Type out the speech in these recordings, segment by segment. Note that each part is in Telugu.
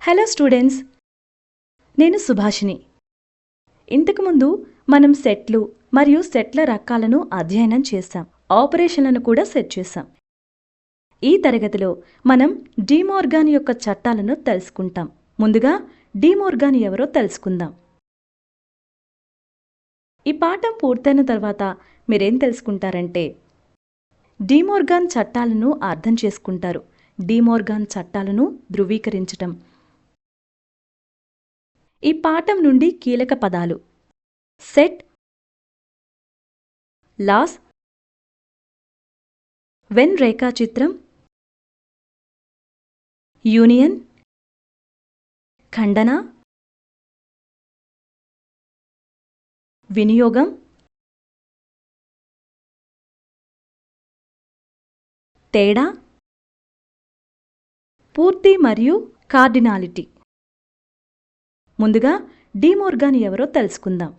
హలో స్టూడెంట్స్, నేను సుభాషిణి. ఇంతకుముందు మనం సెట్లు మరియు సెట్ల రకాలను అధ్యయనం చేశాం. ఆపరేషన్లను కూడా సెట్ చేశాం. ఈ తరగతిలో మనం డి మోర్గాన్ యొక్క చట్టాలను తెలుసుకుంటాం. ముందుగా డి మోర్గాన్ ఎవరో తెలుసుకుందాం. ఈ పాఠం పూర్తయిన తర్వాత మీరేం తెలుసుకుంటారంటే డి మోర్గాన్ చట్టాలను అర్థం చేసుకుంటారు. డి మోర్గాన్ చట్టాలను ధృవీకరించటం. ఈ పాఠం నుండి కీలక పదాలు: సెట్, లాస్, వెన్ రేఖాచిత్రం, యూనియన్, ఖండన, వినియోగం, తేడా, పూర్తి మరియు కార్డినాలిటీ. ముందుగా డి మోర్గాన్ ఎవరో తెలుసుకుందాం.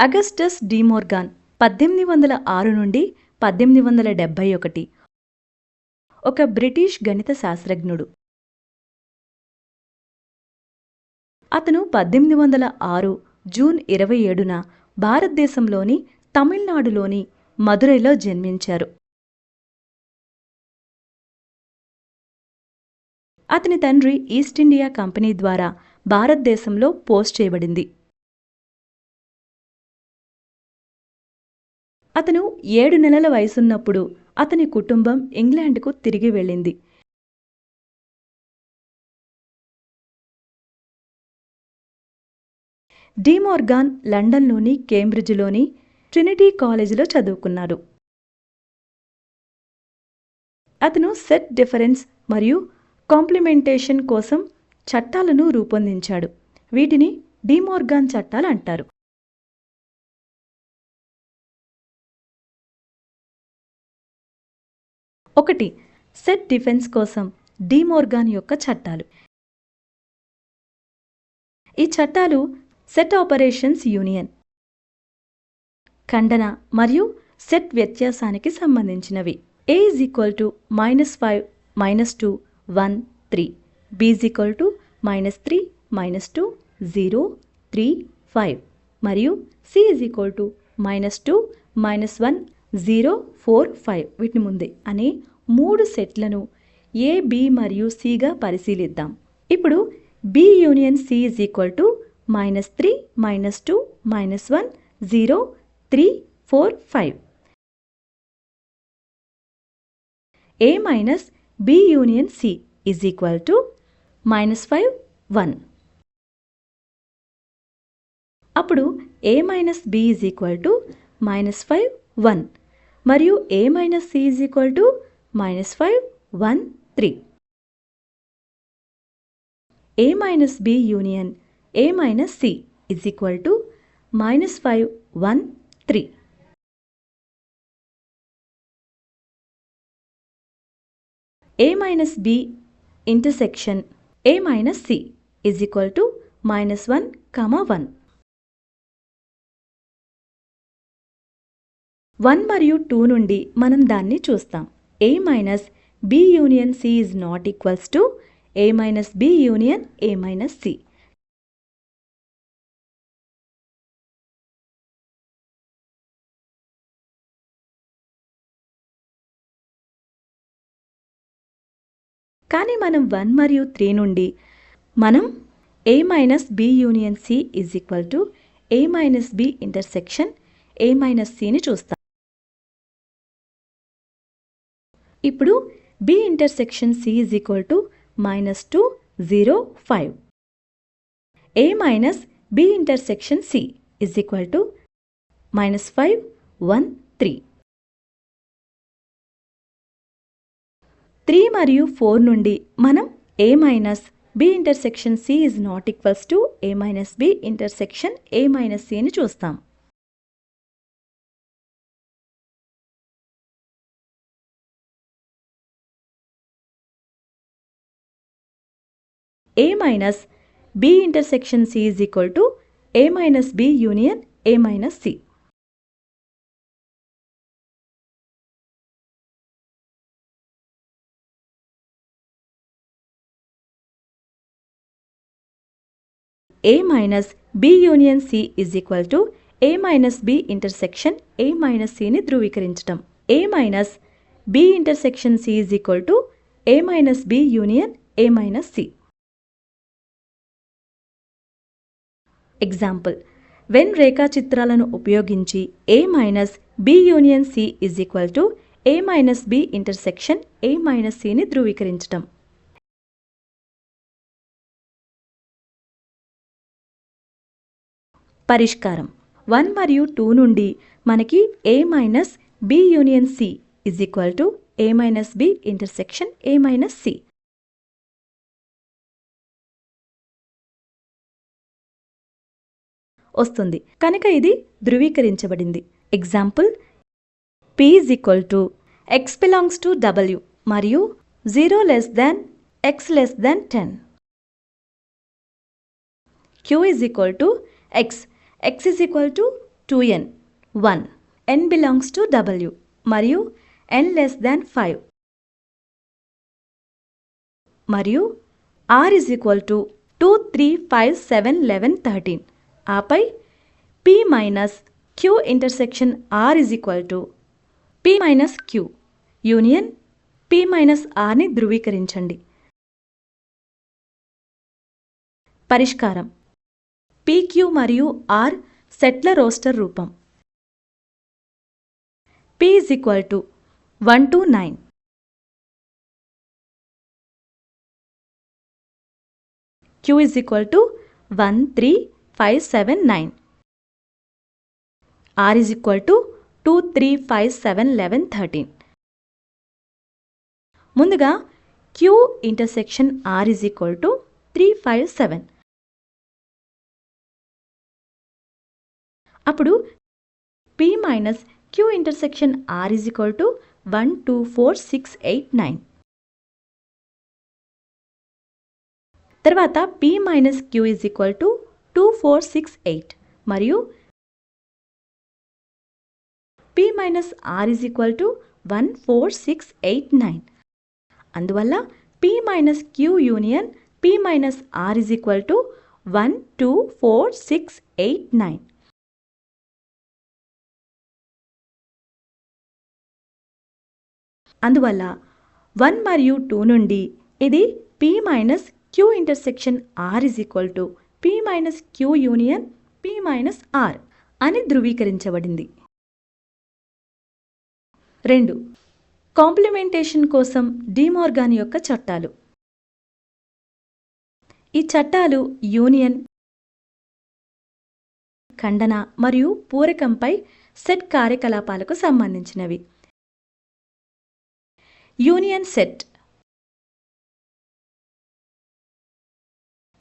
అగస్టస్ డి మోర్గాన్ 1806 నుండి 1871 ఒక బ్రిటిష్ గణిత శాస్త్రజ్ఞుడు. అతను 1806 జూన్ 27న భారతదేశంలోని తమిళనాడులోని మదురైలో జన్మించారు. అతని తండ్రి ఈస్ట్ ఇండియా కంపెనీ ద్వారా భారతదేశంలో పోస్ట్ చేయబడింది. అతను 7 నెలల వయసున్నప్పుడు అతని కుటుంబం ఇంగ్లాండ్కు తిరిగి వెళ్ళింది. డి మోర్గాన్ లండన్లోని కేంబ్రిడ్జ్లోని ట్రినిటీ కాలేజీలో చదువుకున్నారు. అతను సెట్ డిఫరెన్స్ మరియు కాంప్లిమెంటేషన్ కోసం చట్టాలను రూపొందించాడు. వీటిని డి మోర్గాన్ చట్టాలు అంటారు. ఒకటి, సెట్ డిఫెన్స్ కోసం డి మోర్గాన్ యొక్క చట్టాలు. ఈ చట్టాలు సెట్ ఆపరేషన్స్ యూనియన్, ఖండన మరియు సెట్ వ్యత్యాసానికి సంబంధించినవి. A is equal to -5, -2, 1, 3. B is equal to -3, -2, 0, 3, 5. మరియు C is equal to -2, -1, 0, 4, 5 వీటిని ముందే అనే 3 సెట్లను A, B మరియు Cగా పరిశీలిద్దాం. ఇప్పుడు B union C is equal to -3, -2, -1, 0, 3, 4, 5. A minus B union C is equal to -5, 1. అప్పుడు A minus B is equal to -5, 1. మరియు A minus C is equal to -5, 1, 3. A minus B union A minus C is equal to -5, 1, 3. A minus B intersection A minus C is equal to -1, 1. 1 మరియు 2 నుండి మనం దాన్ని చూస్తాం. A minus B union C is not equals to A minus B union A minus C. కానీ మనం 1 మరియు 3 నుండి మనం A minus B union C is equal to A minus B intersection A minus Cని చూస్తాం. ఇప్పుడు B intersection C is equal to -2, 0, 5. A minus B intersection C is equal to -5, 1, 3. 3 మరియు 4 నుండి మనం A minus B intersection C is not equals to A minus B intersection A minus Cని చూస్తాం. A minus B intersection C is equal to A minus B union A minus C. A minus B union C is equal to A minus B intersection A minus C ని ధృవీకరించటం. A minus B intersection C is equal to A minus B union A minus C. Example, Venn రేఖాచిత్రాలను ఉపయోగించి A minus B union C is equal to A minus B intersection A minus C ని ధృవీకరించటం. పరిష్కారం 1 మరియు 2 నుండి మనకి A minus B union C is equal to A minus B intersection A minus C. వస్తుంది కనుక ఇది ధృవీకరించబడింది. Example, P is equal to X belongs to W మరియు 0 less than X less than 10. Q is equal to X is equal to 2n, 1. N belongs to W మరియు n less than 5. మరియు R is equal to 2, 3, 5, 7, 11, 13. ఆపై P minus Q intersection R is equal to P minus Q union P minus R ని ధృవీకరించండి. పరిష్కారం PQ మరియు R సెట్ల రోస్టర్ రూపం. P is equal to 1 to 9. Q is equal to 1, 3, 5, 7, 9. R is equal to 2, 3, 5, 7, 11, 13. ముందుగా Q intersection R is equal to 3, 5, 7. అప్పుడు P minus Q intersection R is equal to 1, 2, 4, 6, 8, 9. తర్వాత P minus Q is equal to 2, 4, 6, 8 మరియు P minus R is equal to 1, 4, 6, 8, 9. అందువల్ల P minus Q union P minus R is equal to 1, 2, 4, 6, 8, 9. అందువల్ల 1 మరియు 2 నుండి ఇది P minus Q intersection R is equal to P minus Q union P minus R అని ధృవీకరించబడింది. 2. కాంప్లిమెంటేషన్ కోసం డి మోర్గాన్ యొక్క చట్టాలు. ఈ చట్టాలు యూనియన్, ఖండన మరియు పూరకంపై సెట్ కార్యకలాపాలకు సంబంధించినవి. Union set.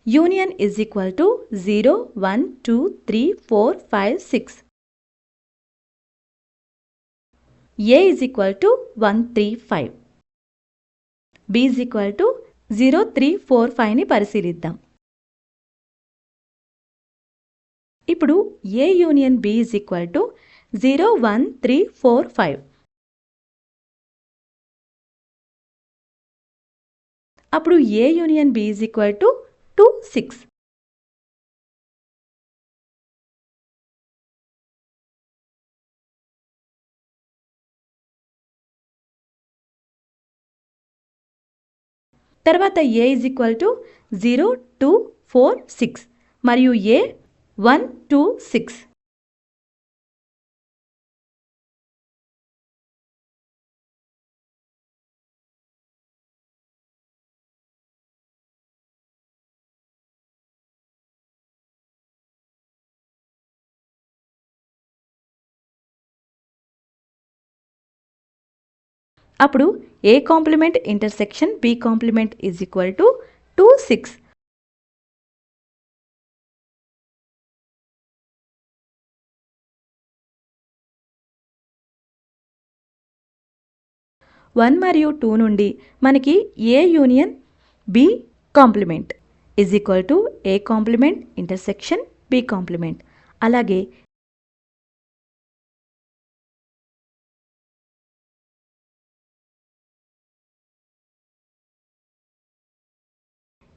Union is equal to 0, 1, 2, 3, 4, 5, 6. A is equal to 1, 3, 5. B is equal to 0, 3, 4, 5 ని పరిశీలిద్దాం. ఇప్పుడు A union B is equal to 0, 1, 3, 4, 5. అప్పుడు A union B is equal to 2, 6. తర్వాత A is equal to 0, 2, 4, 6 మరియు A 1, 2, 6. అప్పుడు A complement intersection B complement is equal to 2, 6. One మరియు 2 నుండి మనకి A union B complement is equal to A complement intersection B complement. అలాగే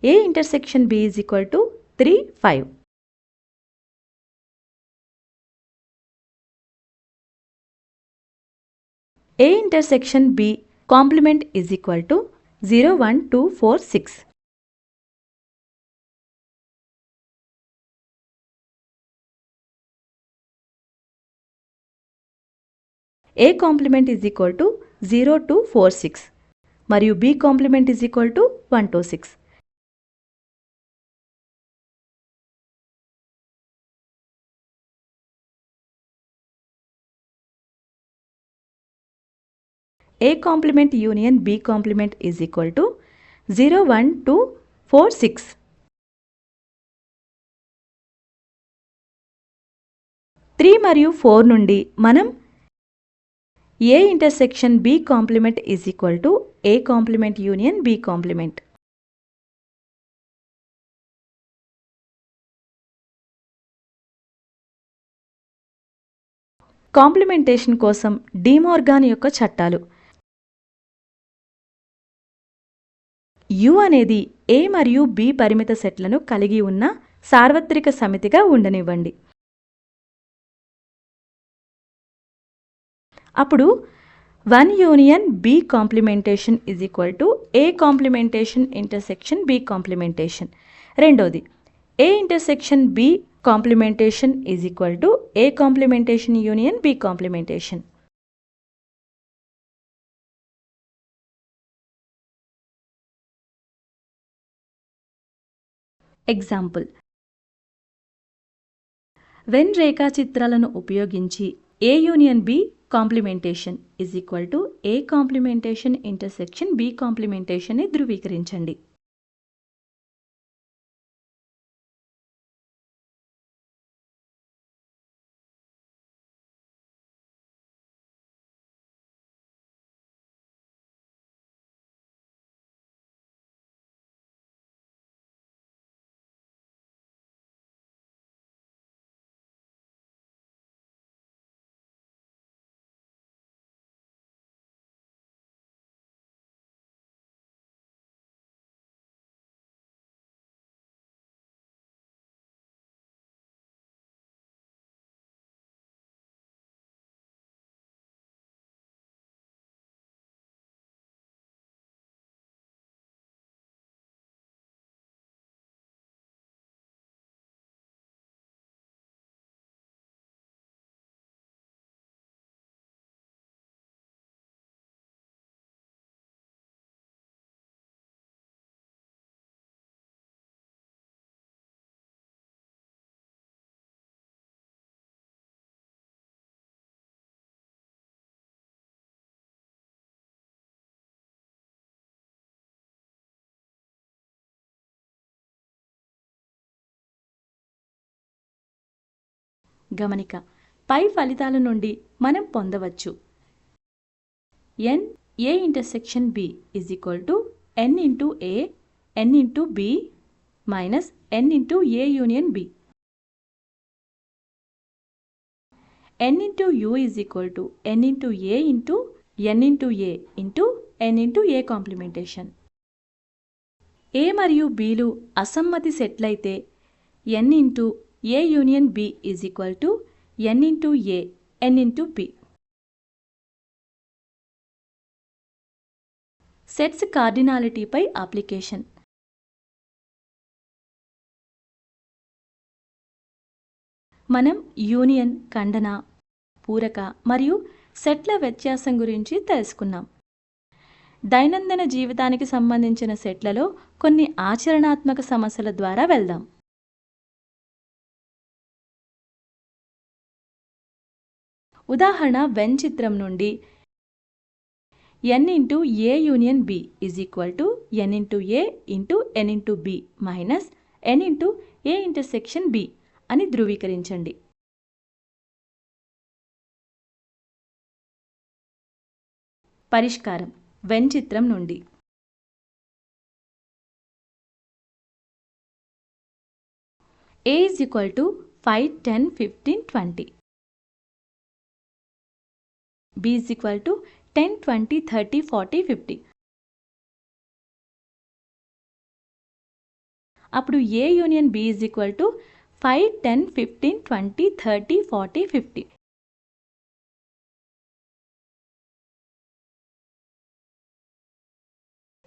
A intersection B is equal to 3, 5. A intersection B complement is equal to 0, 1, 2, 4, 6. A complement is equal to 0, 2, 4, 6 మరియు B complement is equal to 1, 2, 6. A complement union B complement is equal to 0, 1, 2, 4, 6. Three మరియు 4 నుండి మనం A intersection B complement is equal to A complement union B complement. Complementation కోసం డి మోర్గాన్ యొక్క చట్టాలు. U అనేది A మరియు B పరిమిత సెట్లను కలిగి ఉన్న సార్వత్రిక సమితిగా ఉండనివ్వండి. అప్పుడు 1 union B complementation is equal to A complementation intersection B complementation. రెండోది A intersection B complementation is equal to A complementation union B complementation. Example, Venn రేఖాచిత్రాలను ఉపయోగించి A union B complementation is equal to A complementation intersection B కాంప్లిమెంటేషన్ని ధృవీకరించండి. గమనిక, పై ఫలితాల నుండి మనం పొందవచ్చు n A intersection B is equal to n into A n into B minus n into A union B. n into U is equal to n into A into n into A into n into A complementation. A మరియు Bలు అసమ్మతి సెట్లయితే n into A union B is equal to n into A n into B. Sets కార్డినాలిటీపై అప్లికేషన్. మనం యూనియన్, ఖండన, పూరక మరియు సెట్ల వ్యత్యాసం గురించి తెలుసుకున్నాం. దైనందిన జీవితానికి సంబంధించిన సెట్లలో కొన్ని ఆచరణాత్మక సమస్యల ద్వారా వెళ్దాం. ఉదాహరణ, వెన్ చిత్రం నుండి n into A union B is equal to n into A into n into B minus n into A intersection B అని ధృవీకరించండి. పరిష్కారం, వెన్ చిత్రం నుండి A is equal to 5, 10, 15, 20. B is equal to 10, 20, 30, 40, 50. అప్పుడు A union B is equal to 5, 10, 15, 20, 30, 40, 50.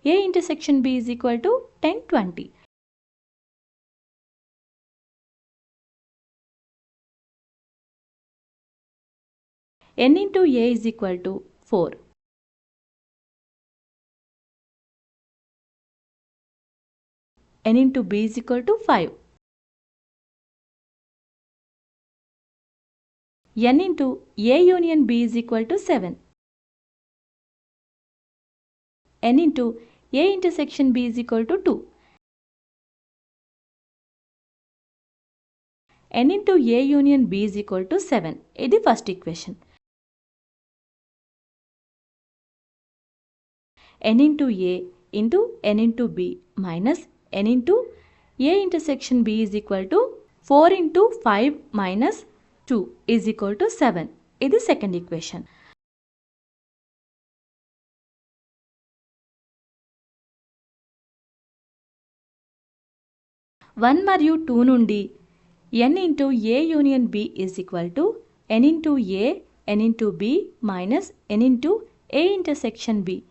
A intersection B is equal to 10, 20. N into A is equal to 4. N into B is equal to 5. N into A union B is equal to 7. N into A intersection B is equal to 2. N into A union B is equal to 7. ఇది first equation. N into A into N into B minus N into A intersection B is equal to 4 into 5 minus 2 is equal to 7. ఇది సెకండ్ ఈక్వేషన్. వన్ మరియు 2 నుండి N into A union B is equal to N into A, N into B minus N into A intersection B.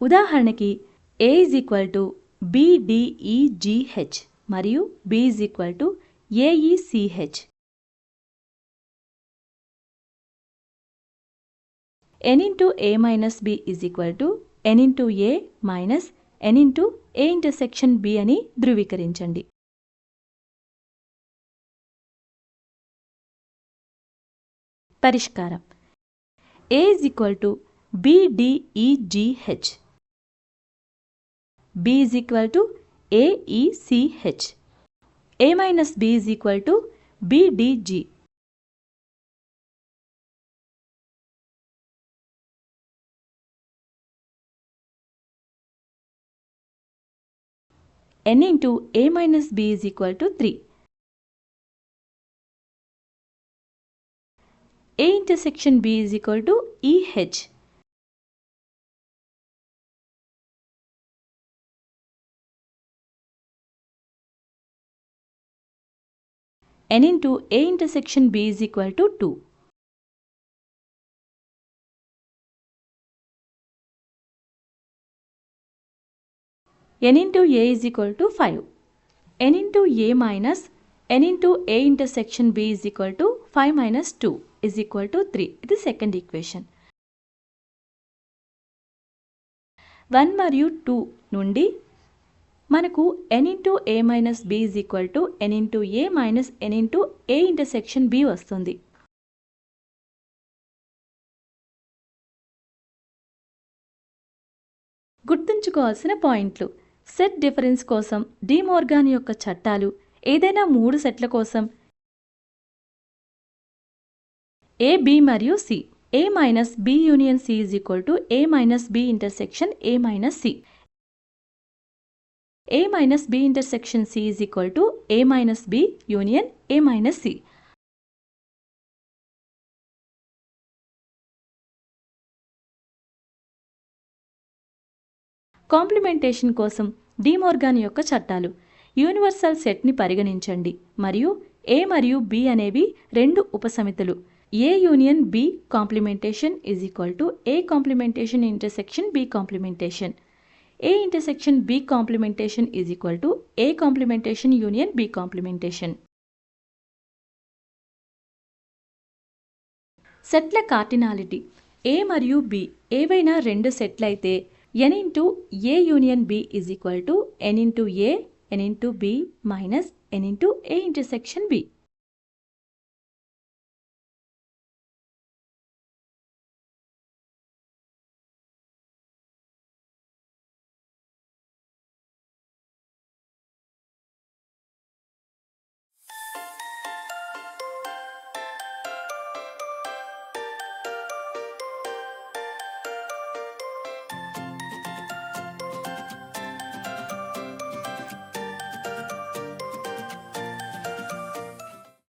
ఉదాహరణకి A is equal to BDEGH మరియు B is equal to AECH. N into A minus B is equal to N into A minus N into A intersection B అని ధృవీకరించండి. పరిష్కారం A is equal to BDEGH, B is equal to AECH, A minus B is equal to BDG. N into A minus B is equal to 3. A intersection B is equal to EH. N into A intersection B is equal to 2. N into A is equal to 5. N into A minus N into A intersection B is equal to 5 minus 2 is equal to 3. ఇది సెకండ్ ఈక్వేషన్. 1 మరియు 2 నుండి మనకు N into A minus B is equal to N into A minus N into A intersection B వస్తుంది. గుర్తుంచుకోవాల్సిన పాయింట్లు. సెట్ డిఫరెన్స్ కోసం డి మోర్గాన్ యొక్క చట్టాలు ఏదైనా 3 సెట్ల కోసం A, B మరియు C, A minus B union C is equal to A minus B intersection A minus C. A minus B intersection C is equal to A minus B union A minus C. Complementation కోసం డి మోర్గాన్ యొక్క చట్టాలు. యూనివర్సల్ సెట్ని పరిగణించండి మరియు A మరియు B అనేవి రెండు ఉపసమితులు. A union B complementation is equal to A complementation intersection B complementation. A intersection B complementation is equal to A complementation union B complementation. సెట్ల కార్డినాలిటీ. A మరియు B ఏవైనా రెండు సెట్లయితే N into A union B is equal to N into A, N into B minus N into A intersection B.